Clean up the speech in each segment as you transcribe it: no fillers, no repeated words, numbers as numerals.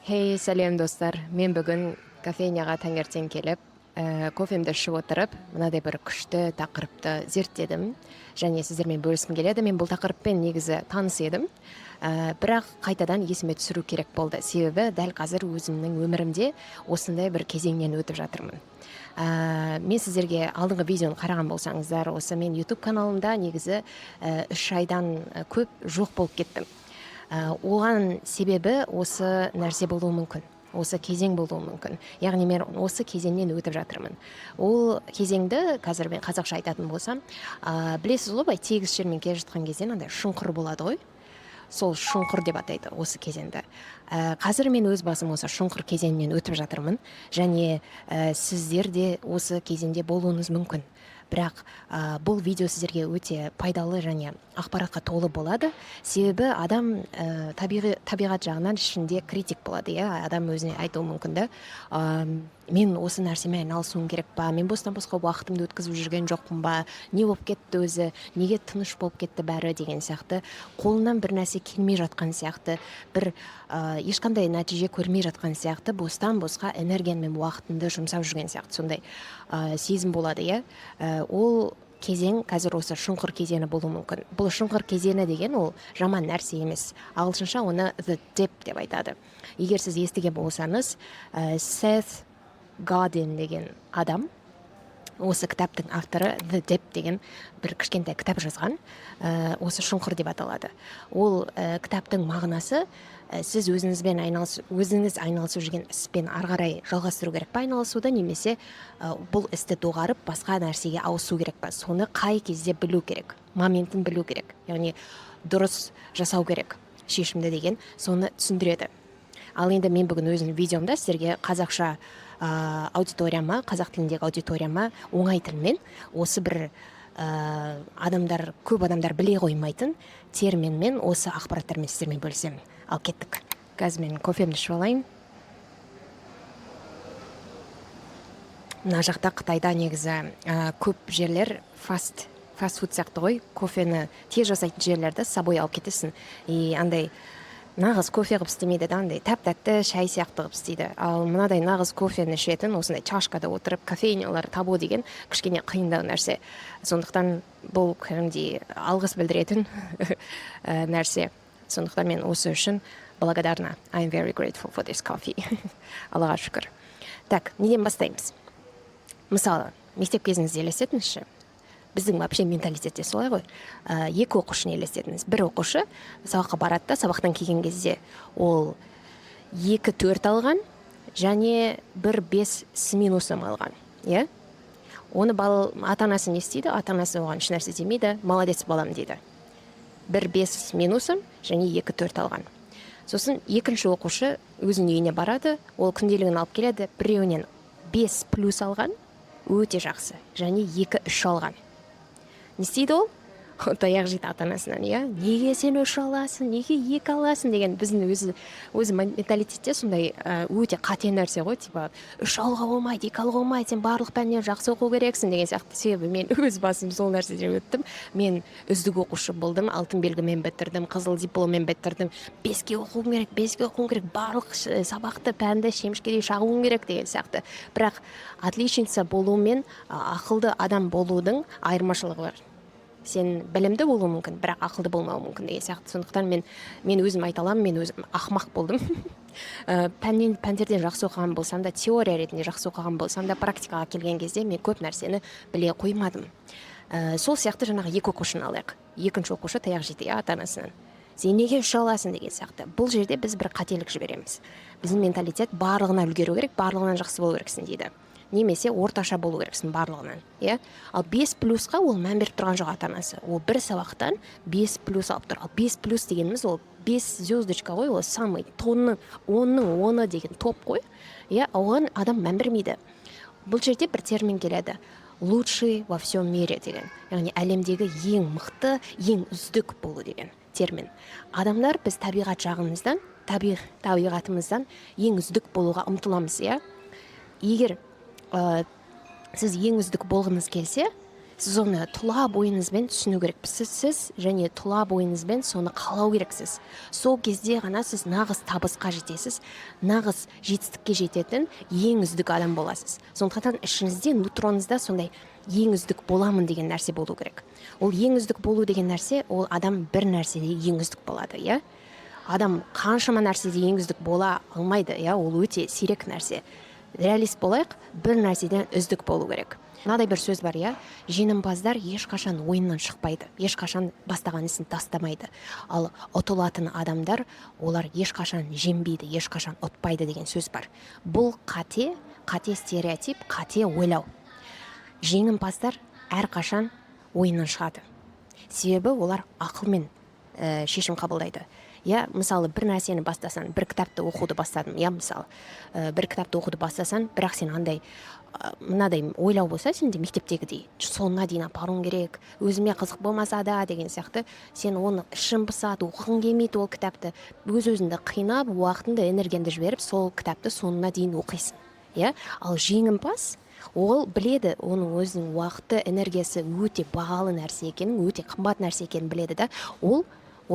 Сәлем достар. Мен бүгін кофейняға таңертең келіп, кофемді ішіп отырып, мынадай бір күшті тақырыпты зерттедім. Және сіздермен бөліскім келеді. Мен бұл тақырыппен негізі таныс едім. Бірақ қайтадан есіме түсіру керек болды. Себебі дәл қазір өзімнің өмірімде осындай бір кезеңнен өтіп жатырмын. Мен сіздерге алдыңғы видеоны қараған болсаңыздар, осы мен YouTube каналымда негізі 3 айдан көп жоқ болып кеттім. Оған себебі осы нәрсе болуы мүмкін. Осы кезең болуы мүмкін. Яғни мен осы кезеңнен өтіп жатырмын. Ол кезеңді қазір мен қазақша айтатын болсам, білесіз ғой, тегіс жермен келе жатқан кезде андай шұңқыр болады ғой. Сол шұңқыр деп атайды осы кезеңді. Қазір мен өз басым осы шұңқыр кезеңінен өтіп жатырмын. Және сіздер де осы кезеңде болуыңыз мүмкін. Бірақ бұл видео сіздерге өте пайдалы және ақпаратқа толы болады. Себебі адам табиғат жағынан ішінде критик болады. Адам өзіне айтуы мүмкін да, мен осы нәрсемен айналысуым керек па, мен бостан босқа уақытымды өткізіп жүрген жоқпын ба, не болып кетті өзі, неге тыныш болып кетті бәрі деген сияқты, қолынан бір нәрсе келмей жатқан сияқты, бір ешқандай нәтиже көрмей жатқан сияқты, бостан босқа энергияң мен уақытыңды жұмсап жүрген сияқты сондай сезім болады. Ол кезең қазір осы шұңқыр кезеңі болуы мүмкін. Бұл шұңқыр кезеңі деген ол жаман нәрсе емес. Ағылшынша оны the dip деп айтады. Егер сіз естіген болсаңыз, Сет Годин деген адам, осы кітаптың авторы The Dip деген бір кішкентай кітап жазған, осы шұңқыр деп аталады. Ол кітаптың мағынасы, сіз өзіңіз айналысып жүрген іспен ары қарай жалғастыру керек па айналысуды, немесе бұл істі доғарып басқа нәрсеге ауысу керек па, соны қай кезде білу керек, моментін білу керек, яғни дұрыс жасау керек шешімді деген соны түсіндіреді. Ал енді мен бүгін өзімнің видеомда сіздерге қазақша аудиторияма, қазақ тіліндегі аудиторияма оңай тілмен осы бір көп адамдар біле қоймайтын терминмен осы ақпараттармен сіздермен бөлісемін. Ал кеттік. Қазір мен кофемді ішіп алайын. Мына жақта Қытайда негізі көп жерлер фастфуд сияқты ғой, кофені тез жасайтын жерлерді с собой алып кетесің. И андай нағыз кофе қып істемейді да, андай тәп-тәтті шай сияқты қып істейді. Ал мынадай нағыз кофені ішетін, осындай чашкада отырып кофейнялар табу деген кішкене қиындау нәрсе. Сондықтан бұл кәдімгідей алғыс білдіретін нәрсе. Сондықтан мен осы үшін благодарна. I'm very grateful for this coffee. Аллаға шүкір. Так, неден бастаймыз? Мысалы, мектеп кезіңізде елестетіңізші. Біздің вообще менталитетте солай ғой. Екі оқушыны елестетіңіз. Бір оқушы сабаққа барады да, сабақтан келген кезде ол 2-4 алған және 1-5 с минусом алған. Оны ата-анасы не істейді? Ата-анасы оған еш нәрсе демейді, молодец балам дейді. 1-5 с минусом және 2-4 алған. Сосын екінші оқушы өзінің үйіне барады, ол күнделігін алып келеді, біреуінен 5 плюс алған, өте жақсы, және 2-3 алған. Не істейді ол? Таяқ жейді ата-анасынан, неге сен 3 аласың, неге 2 аласың деген біздің өзі менталитетте сондай өте қате нәрсе ғой, типа 3 алуға болмайды, 2 алуға болмайды, сен барлық пәннен жақсы оқу керексің деген сияқты. Себебі мен өз басым сол нәрседен өттім. Мен үздік оқушы болдым, алтын белгімен бітірдім, қызыл дипломмен бітірдім. 5-ке оқуым керек, барлық сабақты, пәнді шемішкедей шағуым керек деген сияқты. Бірақ отличница болу мен ақылды адам болудың айырмашылығы бар. Сен білімді болуы мүмкін, бірақ ақылды болмауы мүмкін деген сияқты. Сондықтан мен өзім айта аламын, мен өзім ақымақ болдым. Пәндерден жақсы оқыған болсам да, теория ретінде жақсы оқыған болсам да, практикаға келген кезде мен көп нәрсені біле қоймадым. Сол сияқты жаңағы 2 оқушыны алайық. Екінші оқушы таяқ жейді ата-анасынан. Сен неге 3 аласың деген сияқты. Бұл жерде біз бір қателік жібереміз. Біздің менталитет барлығына үлгеру керек, барлығынан жақсы болу керексің дейді. Немесе орташа болу керексің барлығынан. Ал 5 плюсқа ол мән беріп тұрған жоқ ата-анасы. Ол бір сабақтан 5 плюс алып тұр. Ал 5 плюс дегеніміз ол 5 звездочка ғой, ол самый тонның 10 деген топ қой. Оған адам мән бермейді. Бұл жерде бір термин келеді. Лучший во всем мире деген. Яғни әлемдегі ең мықты, ең үздік болу деген термин. Адамдар біз табиғатымыздан ең үздік болуға ұмтыламыз. Егер сіз ең үздік болғыңыз келсе, сіз оны тұла бойыңызбен түсіну керекпісіз, сіз және тұла бойыңызбен соны қалау керексіз. Сол кезде ғана сіз нағыз табысқа жетесіз, нағыз жетістікке жететін ең үздік адам боласыз. Сондықтан ішіңізде, нутроныңызда сондай ең үздік боламын деген нәрсе болу керек. Ол ең үздік болу деген нәрсе, ол адам бір нәрседе ең үздік болады, иә? Адам қаншама нәрседе ең үздік бола алмайды, иә? Ол өте сирек нәрсе. Реалист болайық, бір нәрседен үздік болу керек. Мынадай бір сөз бар, иә? Жеңімпаздар ешқашан ойыннан шықпайды, ешқашан бастаған ісін тастамайды. Ал ұтылатын адамдар, олар ешқашан жеңбейді, ешқашан ұтпайды деген сөз бар. Бұл қате стереотип, қате ойлау. Жеңімпаздар әрқашан ойыннан шығады. Себебі олар ақылмен шешім қабылдайды. Я, мысалы, бір нәрсені бастасан, бір кітапты оқуды бастадым. Я, мысалы, бір кітапты оқуды бастасан, бірақ сен мынадай ойлау болса, сенде мектептегідей соңына дейін апаруың керек, өзіме қызық болмаса да деген сияқты, сен оны ішің пысады, оқығың келмейді ол кітапты, өз-өзіңді қинап, уақытыңды, энергияңды жіберіп, сол кітапты соңына дейін оқисың. Я? Ал жеңімпаз, ол біледі, оның өзінің уақыты, энергиясы өте бағалы нәрсе екенін, өте қымбат нәрсе екенін біледі да, ол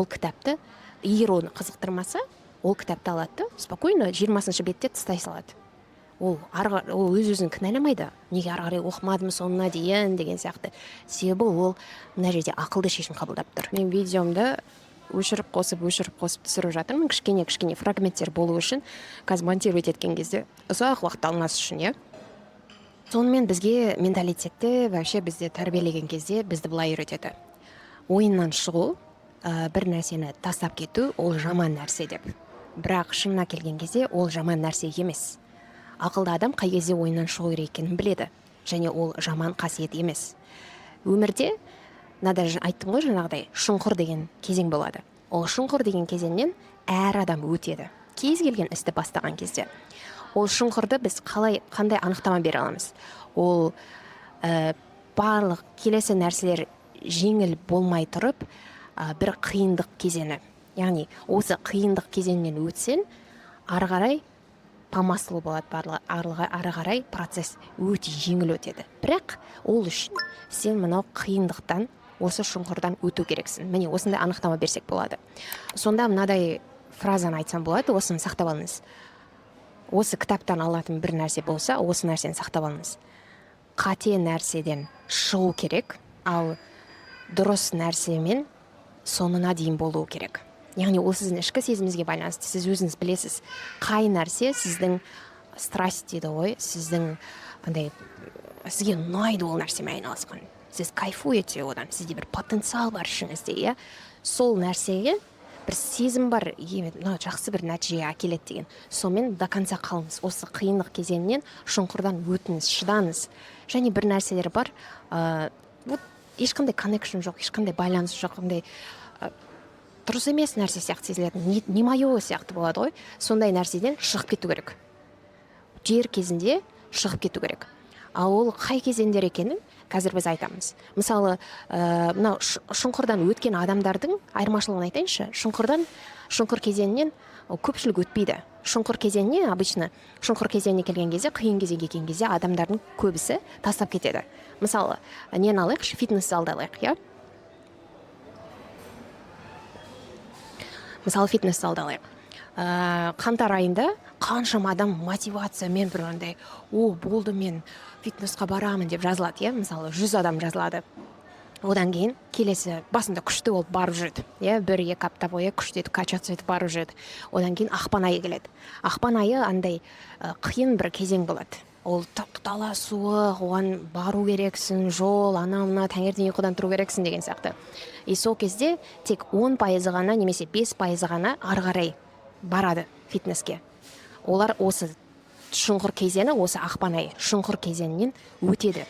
кітапты, егер оны қызықтырмаса, ол кітапты алады да, спокойно 20-шы бетте тастай салады. Ол өз-өзін кінәламайды. Неге ары қарай оқымадым соңына дейін деген сияқты. Себебі ол мына жерде ақылды шешім қабылдап тұр. Мен видеомды өшіріп қосып түсіріп жатырмын. Кішкене фрагменттер болу үшін, қазір монтировать еткен кезде ұзақ уақыт алмас үшін, иә. Сонымен бізге менталитетті вообще бізде тәрбиелеген кезде бізді былай үйретеді. Ойыннан шығу, бір нәрсені тастап кету, ол жаман нәрсе деп. Бірақ шынына келген кезде ол жаман нәрсе емес. Ақылды адам қай кезде ойыннан шығу керек екенін біледі, және ол жаман қасиет емес. Өмірде, айттым ғой жаңағыдай, шұңқыр деген кезең болады. Ол шұңқыр деген кезеңнен әр адам өтеді. Кез келген істі бастаған кезде. Ол шұңқырды біз қандай анықтама бере аламыз? Ол барлық келесі нәрселер жеңіл болмай тұрып, бір қиындық кезеңі. Яғни, осы қиындық кезеңнен өтсен, ары қарай помаслы болады, ары қарай процесс өте жеңіл өтеді. Бірақ ол үшін сен мынау қиындықтан, осы шұңқырдан өту керексің. Міне, осындай анықтама берсек болады. Сонда мынадай фразаны айтсам болады, осыны сақтап алыңыз. Осы кітаптан алатын бір нәрсе болса, осы нәрсені сақтап алыңыз. Қате нәрседен шығу керек, ал дұрыс нәрсемен соңына дейін болу керек. Яғни ол сіздің ішкі сезіміңізге байланысты. Сіз өзіңіз білесіз, қай нәрсе сіздің страсть дейді ғой, сізге ұнайды ол нәрсемен айналысқан. Сіз кайфуете одан, сізде бір потенциал бар ішіңізде, иә. Сол нәрсеге бір сезім бар, жақсы бір нәтижеге әкеледі деген. Сонымен до конца қалыңыз. Осы қиындық кезеңінен шұңқырдан өтіңіз, шыдаңыз. Және бір нәрселер бар, ешқандай коннекшн жоқ, ешқандай байланыс жоқ, дұрыс емес нәрсе сияқты сезілетін, не мое сияқты болады ғой. Сондай нәрседен шығып кету керек. Жер кезінде шығып кету керек. Ал ол қай кезеңдер екенін қазір біз айтамыз. Мысалы, мынау шұңқырдан өткен адамдардың айырмашылығын айтайыншы. Шұңқыр кезеңінен көпшілік өтпейді. Шұңқыр кезеңіне, обычно шұңқыр кезеңіне келген кезде, қиын кезеңге келген кезде адамдардың көбісі тастап кетеді. Мысалы, нені алайықшы, фитнес залды алайық, иә? Мысалы, фитнес залды алайық. Қаңтар айында қаншама адам мотивациямен бір андай, болды, мен фитнесқа барамын деп жазылады, иә? Мысалы, 100 адам жазылады. Одан кейін келесі басында күшті болып барып жүрді. Иә, 1-2 апта бойы күшті етіп качаться етіп барып жүрді. Одан кейін ақпан айы келеді. Ақпан айы андай қиын бір кезең болады. Ол дала суық, оған бару керексің, жол, ана-мына таңертең ұйқыдан тұру керексің деген сияқты. И сол кезде тек 10% ғана немесе 5% ғана ары қарай барады фитнеске. Олар осы шұңқыр кезеңі, осы ақпан айы шұңқыр кезеңінен өтеді.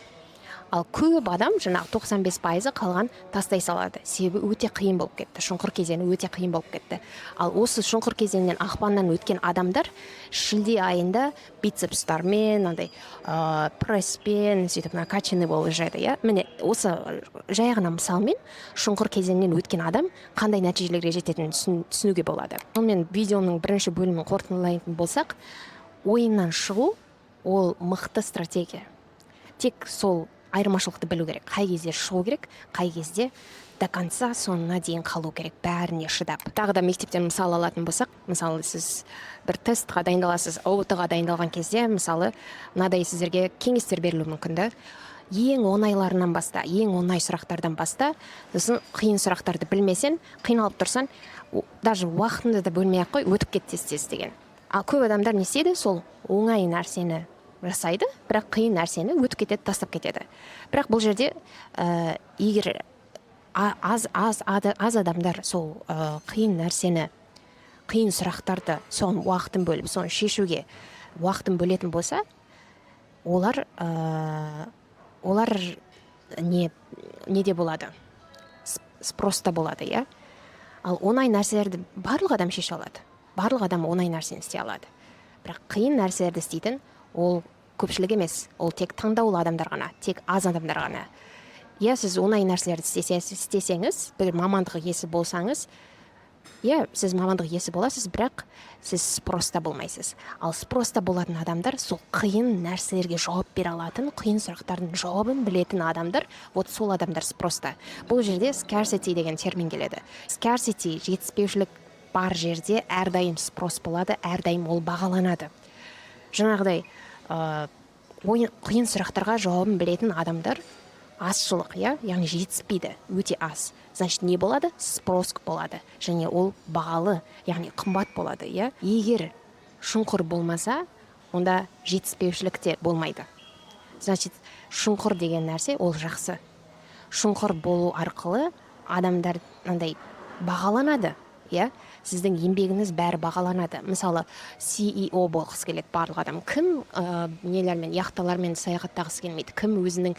Ал көп адам, жаңағы 95% қалған тастай салады. Себебі өте қиын болып кетті. Шұңқыр кезеңі өте қиын болып кетті. Ал осы шұңқыр кезеңінен ақпаннан өткен адамдар шілде айында бицепстармен, пресспен, сөйтіп накачанный болып жүреді, иә? Міне, осы жай ғана мысалмен шұңқыр кезеңінен өткен адам қандай нәтижелерге жететінін түсінуге болады. Сонымен видеоның бірінші бөлімін қорытындылайтын болсақ, ойыннан шығу ол мықты стратегия. Тек сол айырмашылықты білу керек, қай кезде шығу керек, қай кезде до конца соңына дейін қалу керек, бәріне шыдап. Тағы да мектептен мысал алатын болсақ, мысалы сіз бір тестқа дайындаласыз, ОУТ-ға дайындалған кезде, мысалы мынадай сіздерге кеңестер берілуі мүмкін да. Ең оңайларынан баста, ең оңай сұрақтардан баста, сосын қиын сұрақтарды білмесең, қиналып тұрсаң, даже уақытыңды да бөлмей ақ қой, өтіп кет тез деген. Ал көп адамдар не істейді, сол оңай нәрсені жасайды, бірақ қиын нәрсені өтіп кетеді, тастап кетеді. Бірақ бұл жерде егер аз адамдар сол қиын нәрсені, қиын сұрақтарды соған уақытын бөліп, соны шешуге уақытын бөлетін болса, олар неде болады? Спроста болады, иә? Ал оңай нәрселерді барлық адам шеше алады. Барлық адам оңай нәрсені істей алады. Бірақ қиын нәрселерді істейтін ол көпшілік емес, ол тек таңдаулы адамдар ғана, тек аз адамдар ғана. Иә, сіз оңай нәрселерді істесеңіз, бір мамандық иесі болсаңыз, иә, сіз мамандық иесі боласыз, бірақ сіз спроста болмайсыз. Ал спроста болатын адамдар, сол қиын нәрселерге жауап бере алатын, қиын сұрақтардың жауабын білетін адамдар, вот сол адамдар спроста. Бұл жерде scarcity деген термин келеді. Scarcity, жетіспеушілік бар жерде әрдайым спрос болады, әрдайым ол бағаланады. Жаңағыдай қиын сұрақтарға жауабын білетін адамдар азшылық, яғни жетіспейді, өте аз. Значит, не болады? Спрос болады. Және ол бағалы, яғни қымбат болады, Егер шұңқыр болмаса, онда жетіспеушілік те болмайды. Значит, шұңқыр деген нәрсе ол жақсы. Шұңқыр болу арқылы адамдар бағаланады, Сіздің еңбегіңіз бәрі бағаланады. Мысалы, CEO болғысы келеді барлық адам. Кім нелермен, яхталармен саяхаттағысы келмейді? Кім өзінің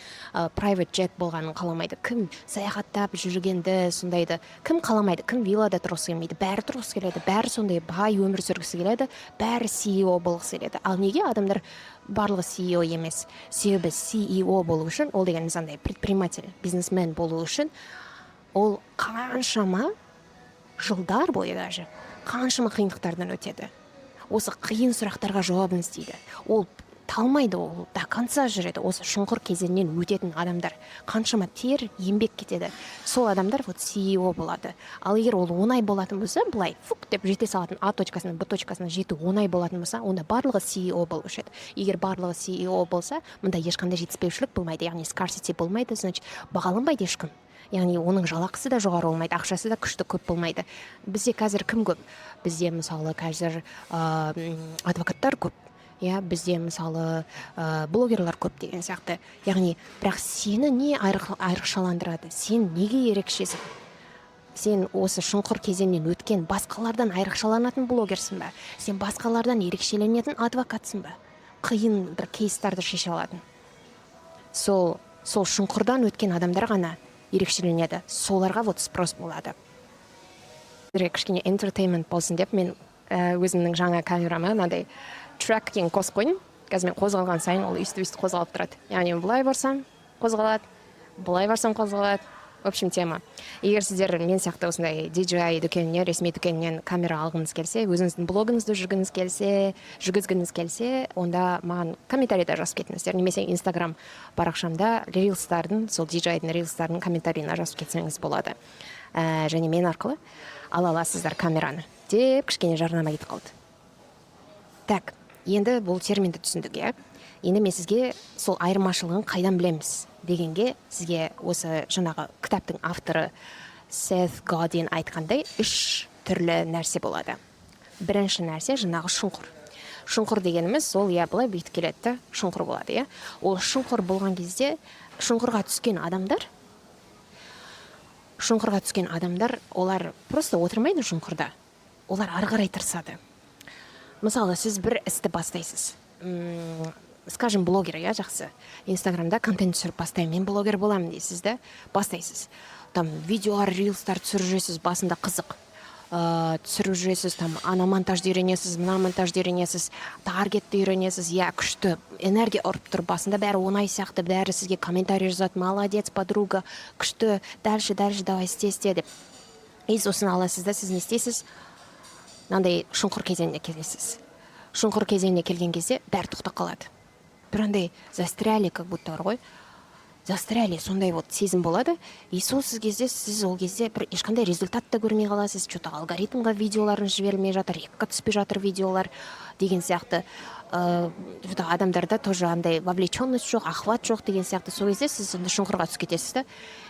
private jet болғанын қаламайды? Кім саяхаттап жүргенді, сондайды? Кім қаламайды? Кім виллада тұрғысы келмейді? Бәрі тұрғысы келеді. Бәрі сондай бай өмір сүргісі келеді. Бәрі CEO болғысы келеді. Ал неге адамдар барлығы CEO емес? Себебі CEO болу үшін, ол деген предприниматель, бизнесмен болу үшін, ол қаншама жылдар бойы даже қаншама қиындықтардан өтеді. Осы қиын сұрақтарға жауабын іздейді. Ол талмайды, ол до конца жүреді. Осы шұңқыр кезеңнен өтетін адамдар қаншама тер, еңбек кетеді. Сол адамдар вот CEO болады. Ал егер ол оңай болатын болса, былай фук деп жете салатын А точкасынан Б точкасына жету оңай болатын болса, онда барлығы CEO болушы еді. Егер барлығы CEO болса, мұнда ешқандай жетіспеушілік болмайды, яғни scarcity болмайды, значит, бағаланбайды ешкім. Яғни оның жалақысы да жоғары болмайды, ақшасы да күшті көп болмайды. Бізде қазір кім көп? Бізде мысалы қазір адвокаттар көп. Бізде мысалы блогерлар көп деген сияқты. Яғни, бірақ сені не айрықшаландырады? Сен неге ерекшесің? Сен осы шұңқыр кезеңнен өткен басқалардан айрықшаланатын блогерсің ба? Сен басқалардан ерекшеленетін адвокатсың ба? Қиын бір кейстарды шеше алатын. Сол шұңқырдан өткен адамдар ғана ерекшеленеді. Соларға вот спрос болады. Кішкене entertainment болсын деп, мен өзімнің жаңа камерама мынандай трекинг қосып қойдым. Қазір мен қозғалған сайын ол үсті-үсті қозғалып тұрады. Яғни былай барсам қозғалады, былай барсам қозғалады. В общем, тема. Егер сіздер мен сияқты осындай DJI дүкенінен, ресми дүкенінен камера алғыңыз келсе, өзіңіздің блогыңызды жүргізгіңіз келсе, онда маған комментарийда жазып кетіңіздер. Немесе Instagram парақшамда рилстардың, сол DJI-дің рилстардың комментарийына жазып кетсеңіз болады. Және мен арқылы ала аласыздар камераны. Деп кішкене жарнама кетіп қалды. Так, енді бұл терминді түсіндік, Енді мен сізге сол айырмашылығын қайдан білеміз дегенге, сізге осы жаңағы кітаптың авторы Seth Godin айтқандай 3 түрлі нәрсе болады. Бірінші нәрсе жаңағы шұңқыр. Шұңқыр дегеніміз ол былай бүйтіп келеді, шұңқыр болады, Ол шұңқыр болған кезде шұңқырға түскен адамдар, олар просто отырмайды шұңқырда. Олар ары қарай тырысады. Мысалы, сіз бір істі бастайсыз. Скажем, блогер, жақсы. Инстаграмда контент түсіріп бастаймын, мен блогер боламын дейсіз, бастайсыз. Там видеолар, рилстар түсіріп жүресіз, басында қызық. Түсіріп жүресіз, там ана монтажды үйренесіз, мына монтажды үйренесіз, таргетті үйренесіз, күшті энергия ұрып тұр, басында бәрі оңай сияқты, бәрі сізге комментарий жазады, молодец, подруга, күшті, дальше, давай, істе деп. Сосын аласыз да, сіз не істейсіз? Мынандай шұңқыр кезеңіне келесіз. Шұңқыр кезеңіне келген кезде бәрі тоқтап қалады. Бірандай застряли, как будто бар ғой. застряли, сондай вот сезім болады. И сол кезде сіз ол кезде бір ешқандай результат та көрмей қаласыз, что-то алгоритмға видеоларын жібермей жатыр, рекқа түспей жатыр видеолар деген сияқты. Адамдарда тоже андай вовлеченность жоқ, охват жоқ деген сияқты. Сол кезде сіз шұңқырға түсіп кетесіз да,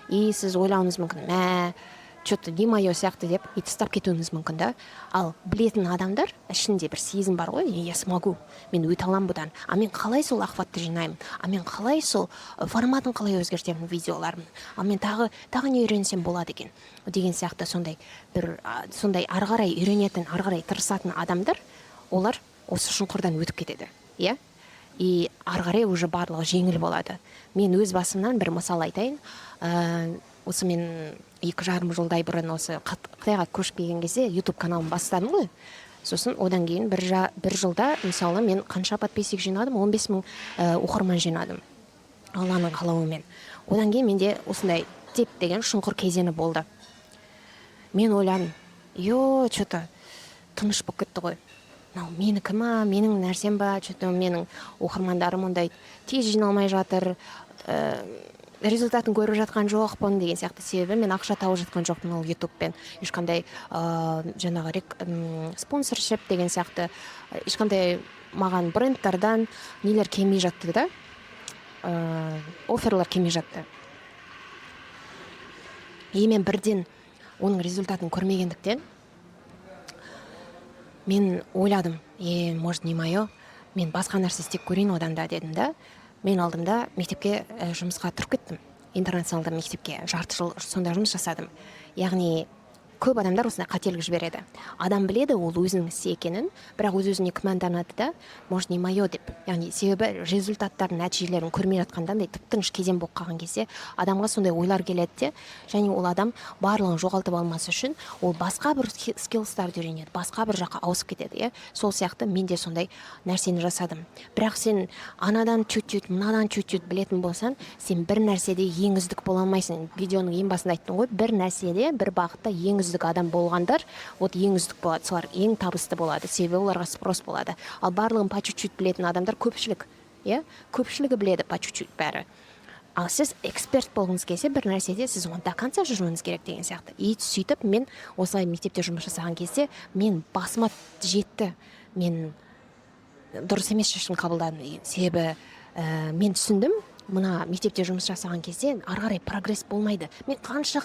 и сіз ойлауыңыз мүмкін, что-то не мое сияқты деп и тастап кетуіңіз мүмкін да. Ал білетін адамдар ішінде бір сезім бар ғой, я смогу, мен өте аламын бұдан, мен қалай сол охватты жинаймын, мен қалай сол форматын қалай өзгертемін видеоларымның, мен тағы не үйренсем болады екен деген сияқты. Сондай бір сондай ары қарай үйренетін, ары қарай тырысатын адамдар, олар осы шұңқырдан өтіп кетеді, иә. И ары қарай уже барлығы жеңіл болады. Мен өз басымнан бір мысал айтайын. Осы мен 2,5 жылдай бұрын осы Қытайға көшіп келген кезде YouTube каналын бастадым ғой. Сосын одан кейін бір жылда мысалы мен қанша подписчик жинадым, 15 000 оқырман жинадым Алланың қалауымен. Одан кейін менде осындай теп деген шұңқыр кезеңі болды. Мен ойладым, что-то тыныш болып кетті ғой. Менікі ма, менің нәрсем ба, что-то менің оқырмандарым ондай тез жиналмай жатыр, результатын көріп жатқан жоқпын деген сияқты. Себебі мен ақша тауып жатқан жоқпын ол ютубпен. Ешқандай жаңағы спонсоршип деген сияқты ешқандай маған брендтардан нелер келмей жатты да, офферлар келмей жатты. И мен бірден оның результатын көрмегендіктен мен ойладым, может не мое, мен басқа нәрсе істеп көрейін одан да дедім да. Мен алдымда мектепке жұмысқа тұрып кеттім. Интернационалды мектепке жарты жыл сонда жұмыс жасадым. Яғни көп адамдар осындай қателік жібереді. Адам біледі ол өзінің істе екенін, бірақ өз-өзіне күмәнданады да, может не мое деп. Яғни себебі результаттардың нәтижелерін көрмей жатқанда тып-тыныш кезең болып қалған кезде адамға сондай ойлар келеді де, және ол адам барлығын жоғалтып алмас үшін ол басқа бір скиллстарды үйренеді, басқа бір жаққа ауысып кетеді, иә. Сол сияқты мен де сондай нәрсені жасадым. Бірақ сен анадан чуть-чуть, мынадан чуть-чуть білетін болсаң, сен бір нәрседе ең үздік бола алмайсың. Видеоның ең басында айттым ғой, бір нәрседе, бір бағытта ең үздік адам болғандар, вот ең үздік болады, солар ең табысты болады, себебі оларға спрос болады. Ал барлығын по чуть-чуть білетін адамдар көпшілік, иә, көпшілігі біледі по чуть-чуть бәрі. Ал сіз эксперт болғыңыз келсе бір нәрседе, сіз оны до конца жүруіңіз керек деген сияқты. И сөйтіп мен осылай мектепте жұмыс жасаған кезде мен басыма жетті, мен дұрыс емес шешім қабылдадым деген. Себебі мен түсіндім, мына мектепте жұмыс жасаған кезде ары қарай прогресс болмайды. Мен қанша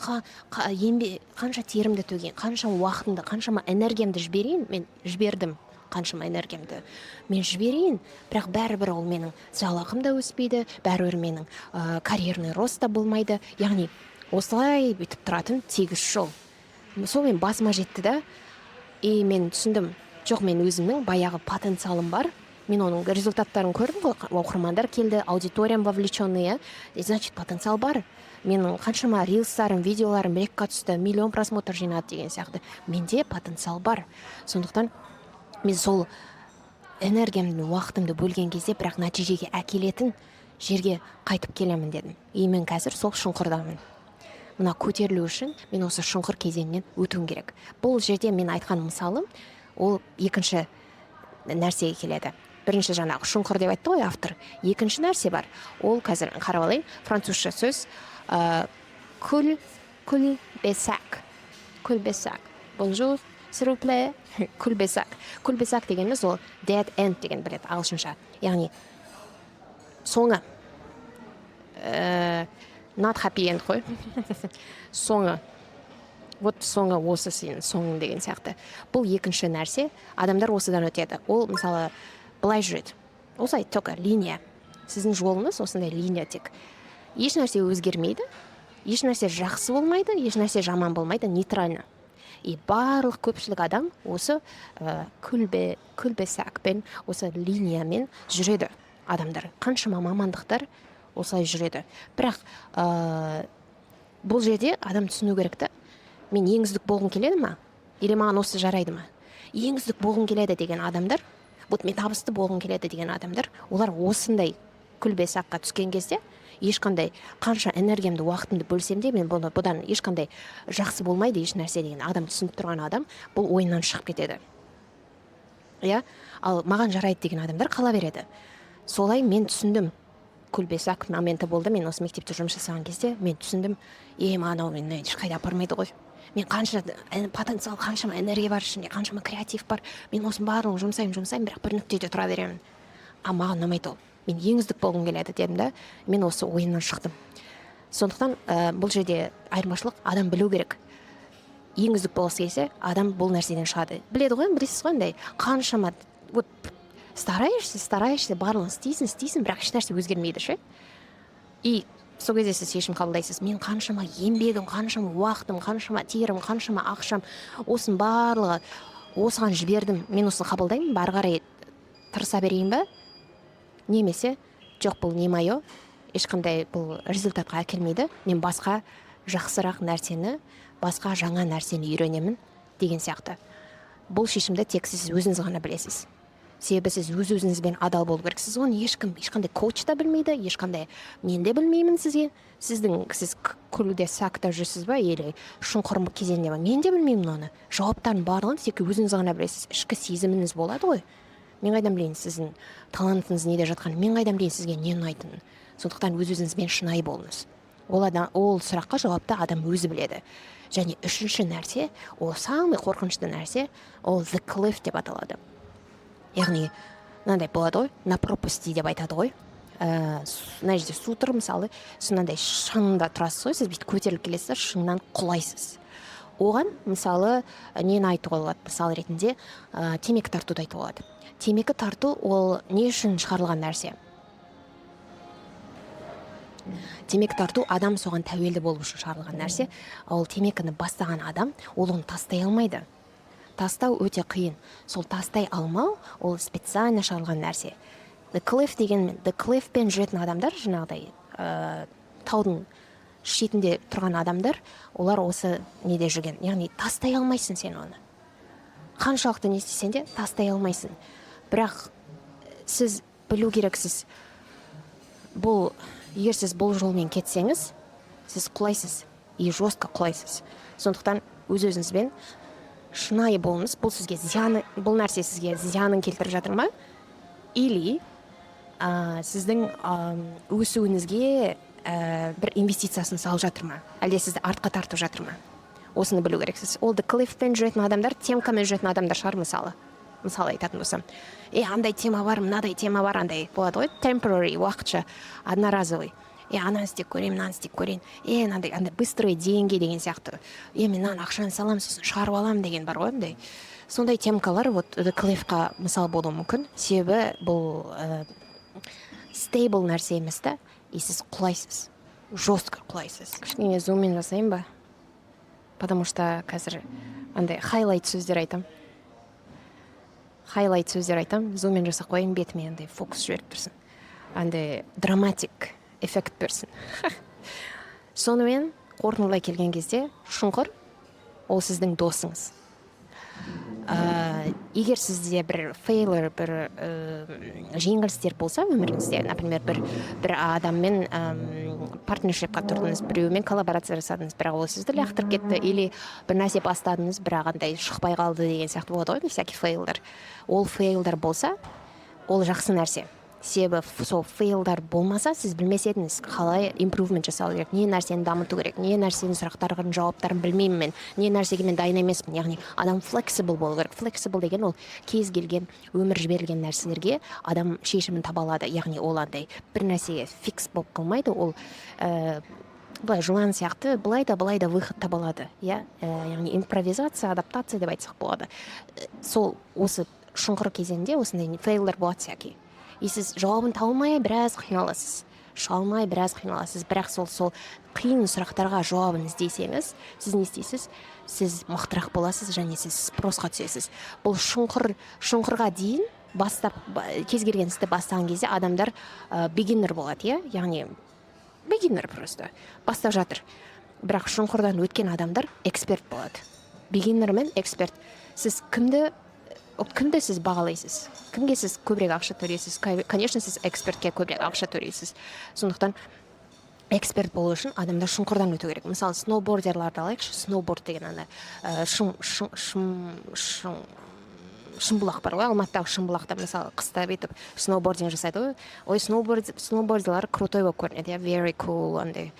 терімді төгейін, қанша уақытымды, қаншама энергиямды жіберейін, мен жібердім қаншама энергиямды. Мен жіберейін, бірақ бәрібір ол менің жалақым да өспейді, бәрібір менің карьерный рост та болмайды. Яғни осылай бүйтіп тұратын тегіс жол. Сол мен басыма жетті да, и мен түсіндім, жоқ, мен өзімнің баяғы потенциалым бар. Мен оның результаттарын көрдім ғой, оқырмандар келді, аудиториям вовлеченный, значит, потенциал бар. Менің қаншама рилстарым, видеоларым рекқа түсті, миллион просмотр жинады деген сияқты. Менде потенциал бар. Сондықтан мен сол энергиямды, уақытымды бөлген кезде, бірақ нәтижеге әкелетін жерге қайтып келемін дедім. И мен қазір сол шұңқырдамын. Мына көтерілу үшін мен осы шұңқыр кезеңінен өтуім керек. Бұл жерде мен айтқан мысалым, ол екінші нәрсеге келеді. Бірінші жаңағы шұңқыр деп айтты ғой автор. Екінші нәрсе бар. Ол қазір қарап алайын, французша сөз кульбесак. Bonjour, s'il vous plaît. Кульбесак. Кульбесак дегеніміз ол dead end деген біледі ағылшынша. Яғни соңы. Not happy end қой. Соңы. Вот соңы осы сенің соңың деген сияқты. Бұл екінші нәрсе. Адамдар осыдан өтеді. Ол мысалы былай жүреді. Осылай только линия. Сіздің жолыңыз осындай линия тек. Еш нәрсе өзгермейді. Еш нәрсе жақсы болмайды, еш нәрсе жаман болмайды, нейтрально. И барлық көпшілік адам осы күлбесакпен, осы линиямен жүреді адамдар. Қаншама мамандықтар осылай жүреді. Бірақ бұл жерде адам түсіну керек та, мен ең үздік болғым келеді ма? Или маған осы жарайды ма? Ең үздік болғым келеді деген адамдар, вот мен табысты болғым келеді деген адамдар, олар осындай күлбесаққа түскен кезде ешқандай қанша энергиямды, уақытымды бөлсем де, мен бұдан ешқандай жақсы болмайды еш нәрсе деген адам түсініп тұрған адам, бұл ойынан шығып кетеді. Иә? Ал маған жарайды деген адамдар қала береді. Солай мен түсіндім. көлбесак моменті болды. Мен осы мектепте жұмыс жасаған кезде мен түсіндім, анау мені ешқайда апармайды ғой. Мен қанша потенциал, қаншама энергия бар ішінде, қаншама креатив бар. Мен осының барлығын жұмсаймын, бірақ бір нүктеде тұра беремін. Маған ұнамайды ол. Мен ең үздік болғым келеді дедім да, мен осы ойыннан шықтым. Сондықтан бұл жерде айырмашылық, адам білу керек. Ең үздік болғысы келсе, адам бұл нәрседен шығады. Біледі ғой, білесіз ғой, андай қаншама вот стараешься, барлығын істейсің, бірақ ешнәрсе өзгермейді ше. И сол кезде сіз шешім қабылдайсыз. Мен қаншама еңбегім, қаншама уақытым, қаншама терім, қаншама ақшам, осының барлығы осыған жібердім. Мен осыны қабылдаймын, бары қарай тырыса берейін ба? Немесе жоқ, бұл не мое, ешқандай бұл результатқа әкелмейді. Мен басқа жақсырақ нәрсені, басқа жаңа нәрсені үйренемін деген сияқты. Бұл шешімді тек сіз өзіңіз ғана білесіз. Себебі сіз өз-өзіңізбен адал болу керексіз. Оны ешқандай коуч та білмейді, ешқандай мен де білмеймін сізге. Сіз көлде-сакта жүрсіз ба, или шұңқыр кезеңде ба, мен де білмеймін оны. Жауаптардың барлығын тек өзіңіз ғана білесіз. Ішкі сезіміңіз болады ғой. Мен қайдан білейін сіздің талантыңыз неде жатқанын, мен қайдан білейін сізге не ұнайтынын. Сондықтан өз-өзіңізбен шынайы болыңыз. Ол сұраққа жауапты адам өзі біледі. Және үшінші нәрсе, ол самый қорқынышты нәрсе, ол the cliff деп аталады. Яғни, мынандай болады ғой, на пропасти деп айтады ғой. Мына жерде су тұр, мысалы, сондай шыңда тұрасыз ғой, сіз бүйтіп көтеріліп келесіз, шыңнан құлайсыз. Оған, мысалы, нені айтуға болады? Мысал ретінде, темекі тартуды айтуға болады. Темекі тарту ол не үшін шығарылған нәрсе? Темекі тарту адам соған тәуелді болу үшін шығарылған нәрсе. Ол темекіні бастаған адам, ол оны тастай алмайды. Тастау өте қиын. Сол тастай алмау, ол специально шығарылған нәрсе. The cliffпен жүретін адамдар, жаңағыдай таудың шетінде тұрған адамдар, олар осы неде жүрген. Яғни тастай алмайсың сен оны. Қаншалықты не істесең де тастай алмайсың. Бірақ сіз білу керексіз. Егер сіз бұл жолмен кетсеңіз, сіз құлайсыз, и жестко құлайсыз. Сондықтан өз-өзіңізбен шынайы болыңыз. Бұл нәрсе сізге зиянын келтіріп жатыр ма? Или сіздің өсуіңізге бір инвестициясын салып жатыр ма? Әлде сізді артқа тартып жатыр ма? Осыны білу керексіз. Ол the cliffпен жүретін адамдар, темкамен жүретін адамдар шығар, мысалы айтатын болсам. Андай тема бар, мынадай тема бар, андай болады ғой, temporary, уақытша, одноразовый. Ананы істеп көрейін, мынаны істеп көрейін. Андай быстрые деньги деген сияқты. Мен мынаны ақшаны салам, сосын шығарып алам деген бар ғой. Сондай темкалар the cliffқа мысал болуы мүмкін. Себебі бұл stable нәрсе емес та, и сіз құлайсыз, жестко құлайсыз. Кішкене зуммен жасайын ба? Потому что қазір андай хайлайт сөздер айтам, зуммен жасап қойын, бетіме андай фокус жіберіп тұрсын. Андай драматик эффект берсін. Сонымен қорытындылай келген кезде, шұңқыр ол сіздің досыңыз. Егер сізде бір фейлер, бір жеңілістер болса өміріңізде, например, бір адаммен партнершипқа тұрдыңыз, біреумен коллаборация жасадыңыз, бірақ ол сізді лақтырып кетті, или бір нәрсе бастадыңыз, бірақ андай шықпай қалды деген сияқты болады ғой, всякий фейлдер. Ол фейлдер болса, ол жақсы нәрсе. Себебі сол фейлдар болмаса, сіз білмес едіңіз қалай импрувмент жасау керек, не нәрсені дамыту керек, не нәрсенің сұрақтарының жауаптарын білмеймін мен, не нәрсеге мен дайын емеспін. Яғни адам flexible болу керек. Flexible деген ол кез келген өмір жіберілген нәрселерге адам шешімін таба алады. Яғни ол андай бір нәрсеге фикс болып қалмайды, ол былай жылан сияқты былай да выход таба алады. Яғни импровизация, адаптация деп айтсақ болады. Сол осы шұңқыр кезеңде осындай фейлдер болады всякий. И сіз жауабын таумай біраз қиналасыз. Бірақ сол қиын сұрақтарға жауабын іздесеңіз, сіз не істейсіз? Сіз мықтырақ боласыз, және сіз спросқа түсесіз. Бұл шұңқырға дейін кез келген істі бастаған кезде адамдар beginner болады, яғни beginner просто бастап жатыр. Бірақ шұңқырдан өткен адамдар эксперт болады. Beginner мен эксперт. Сіз кімді сіз бағалайсыз? Кімге сіз көбірек ақша төлейсіз? Конечно, сіз экспертке көбірек ақша төлейсіз. Сондықтан эксперт болу үшін адамдар шұңқырдан өту керек. Мысалы, сноубордерларды алайықшы. Сноуборд деген шымбұлақ бар ғой, Алматыдағы Шымбұлақта мысалы қыста бүйтіп сноубординг жасайды ғой. Ой, сноубордилар крутой болып көрінеді, very cool андай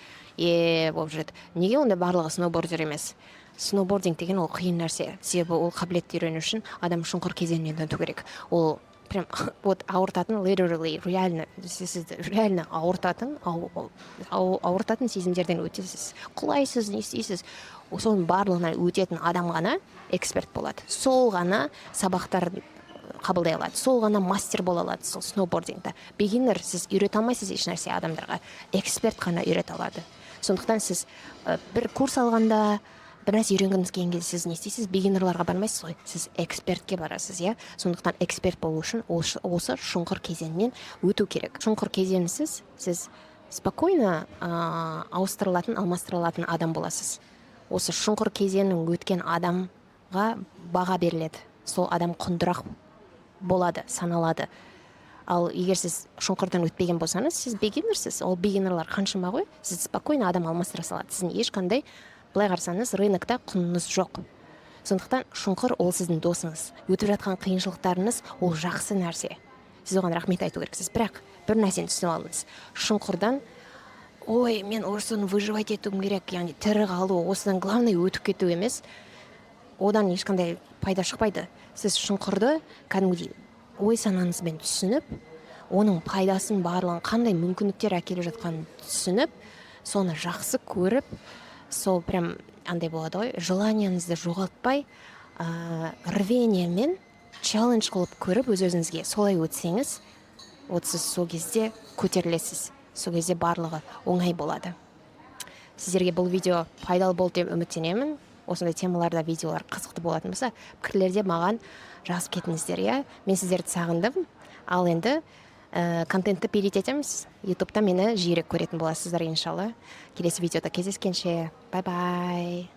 болып жүреді. Неге онда барлығы сноубордер емес? Сноубординг деген ол қиын нәрсе, себебі ол қабілетті үйрену үшін адам шұңқыр кезеңінен өту керек. Ол прям вот ауыртатын, literally, реально ауыртатын сезімдерден өтесіз, құлайсыз, не істейсіз. Соның барлығынан өтетін адам ғана эксперт болады, сол ғана сабақтар қабылдай алады, сол ғана мастер бола алады сол сноубордингта. Бигинер, сіз үйрете алмайсыз еш нәрсе адамдарға, эксперт қана үйрете алады. Сондықтан сіз бір курс алғанда, бір нәрсе үйренгіңіз келген кезде сіз не істейсіз? Бигинерларға бармайсыз ғой, сіз экспертке барасыз, иә. Сондықтан эксперт болу үшін осы шұңқыр кезеңінен өту керек. Шұңқыр кезеңсіз сіз спокойно алмастырылатын адам боласыз. Осы шұңқыр кезеңін өткен адамға баға беріледі. Сол адам құндырақ болады, саналады. Ал егер сіз шұңқырдан өтпеген болсаңыз, сіз бигинерсіз. Ол бигинерлар қаншама ғой, сіз спокойно адам алмастыра салады. Сіздің ешқандай, былай қарасаңыз, рынокта құныңыз жоқ. Сондықтан шұңқыр ол сіздің досыңыз. Өтіп жатқан қиыншылықтарыңыз ол жақсы нәрсе. Сіз оған рахмет айту керексіз. Бірақ бір нәрсені түсініп алыңыз. Шұңқырдан ой, мен осыны выживать етуім керек, яғни тірі қалу, осыдан главный өтіп кету емес. Одан ешқандай пайда шықпайды. Сіз шұңқырды кәдімгідей ой санаңызбен түсініп, оның пайдасын барлығын қандай мүмкіндіктер әкеліп жатқанын түсініп, соны жақсы көріп, сол прям андай болады ғой, желанияңызды жоғалтпай, рвениемен челлендж қылып көріп өз-өзіңізге солай өтсеңіз, сіз сол кезде көтерілесіз. Сол кезде барлығы оңай болады. Сіздерге бұл видео пайдалы болды деп үміттенемін. Осындай темаларда видеолар қызықты болатын болса, пікірлерде маған жазып кетіңіздер, иә. Мен сіздерді сағындым. Ал енді контентті пилит етеміз. ютубта мені жиірек көретін боласыздар иншалла. Келесі видеода кездескенше. Бай-бай.